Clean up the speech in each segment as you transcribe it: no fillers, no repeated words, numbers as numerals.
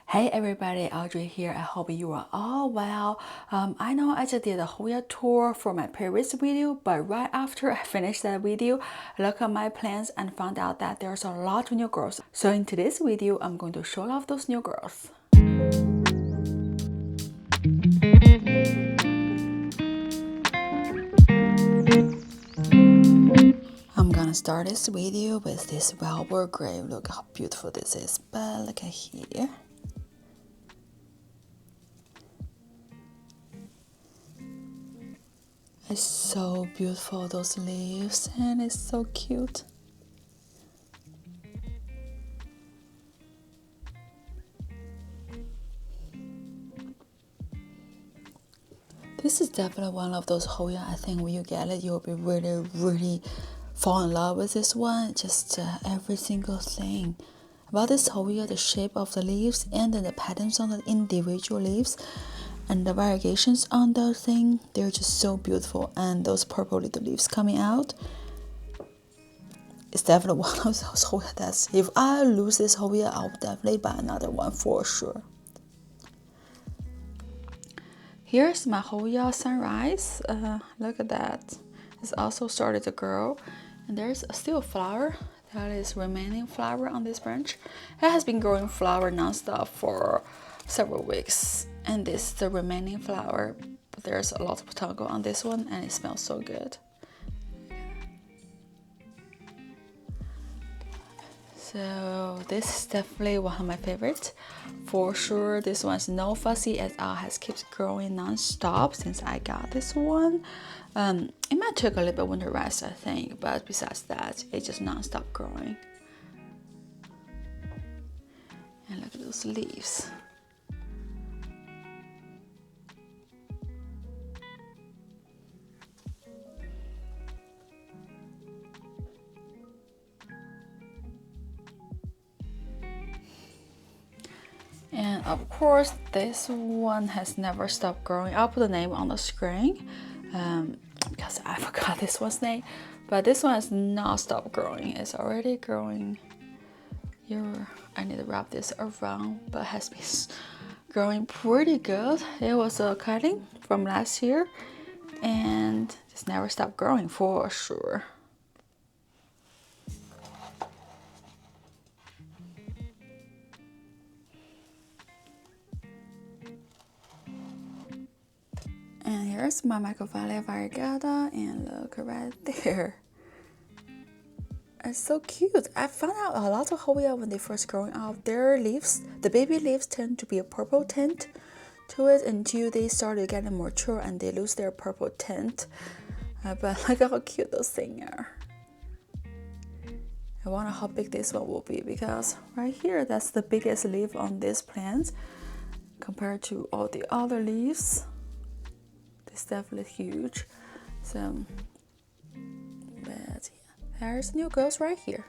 Hey everybody, Audrey here. I hope you are all well. I know I just did a Hoya tour for my previous video, but right after I finished that video, I looked at my plants and found out that there's a lot of new growth. So in today's video, I'm going to show off those new growths. I'm gonna start this video with this wilbur grape. Look how beautiful this is, but look at here. It's so beautiful, those leaves, and it's so cute. This is definitely one of those Hoya. I think when you get it, you'll be really fall in love with this one. Just every single thing about this Hoya, the shape of the leaves and then the patterns on the individual leaves and the variations on the thing, they're just so beautiful. And those purple little leaves coming out, it's definitely one of those Hoya that's, if I lose this Hoya, I'll definitely buy another one for sure. Here's my Hoya sunrise. Look at that. It's also started to grow. And there's still a flower. That is remaining flower on this branch. It has been growing flower non-stop for several weeks. And this is the remaining flower. But there's a lot of potato on this one and it smells so good. So this is definitely one of my favorites. For sure, this one's no fussy at all, has kept growing non-stop since I got this one. It might take a little bit winter rest, I think, but besides that, it just non-stop growing. And look at those leaves. And of course, this one has never stopped growing. I'll put the name on the screen because I forgot this one's name. But this one has not stopped growing. It's already growing. I need to wrap this around, but has been growing pretty good. It was a cutting from last year and it's never stopped growing for sure. And here's my macrophylla variegata, and look right there. It's so cute. I found out a lot of Hoya when they first growing up, their leaves, the baby leaves tend to be a purple tint to it until they started getting mature and they lose their purple tint. But look how cute those things are. I wonder how big this one will be because right here, that's the biggest leaf on this plant compared to all the other leaves. It's definitely huge. So, but yeah, there's new growth right here.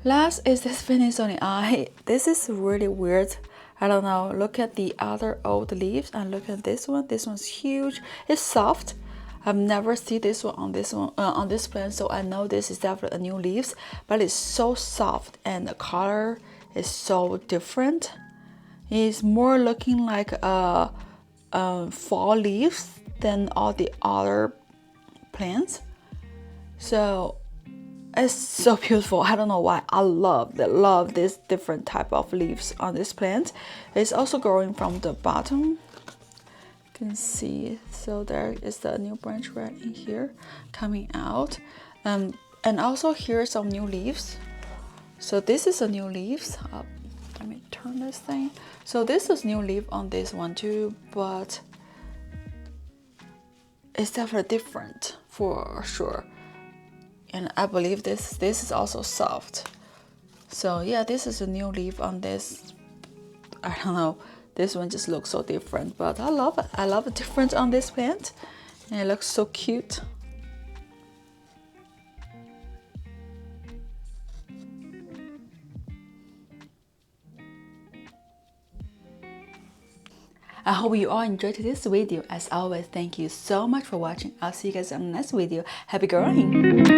Last is this finlaysonii. This is really weird. I don't know. Look at the other old leaves and look at this one. This one's huge. It's soft. I've never seen this one on this plant, so I know this is definitely a new leaves. But it's so soft and the color is so different. It's more looking like fall leaves than all the other plants. So it's so beautiful. I don't know why. I love this different type of leaves on this plant. It's also growing from the bottom. You can see. So there is the new branch right in here coming out. And also here's some new leaves. So this is a new leaves. Let me turn this thing. So this is new leaf on this one too, but it's definitely different for sure. And I believe this is also soft. So yeah, this is a new leaf on this. I don't know. This one just looks so different, but I love it. I love the difference on this plant, and it looks so cute. I hope you all enjoyed this video. As always, thank you so much for watching. I'll see you guys on the next video. Happy growing!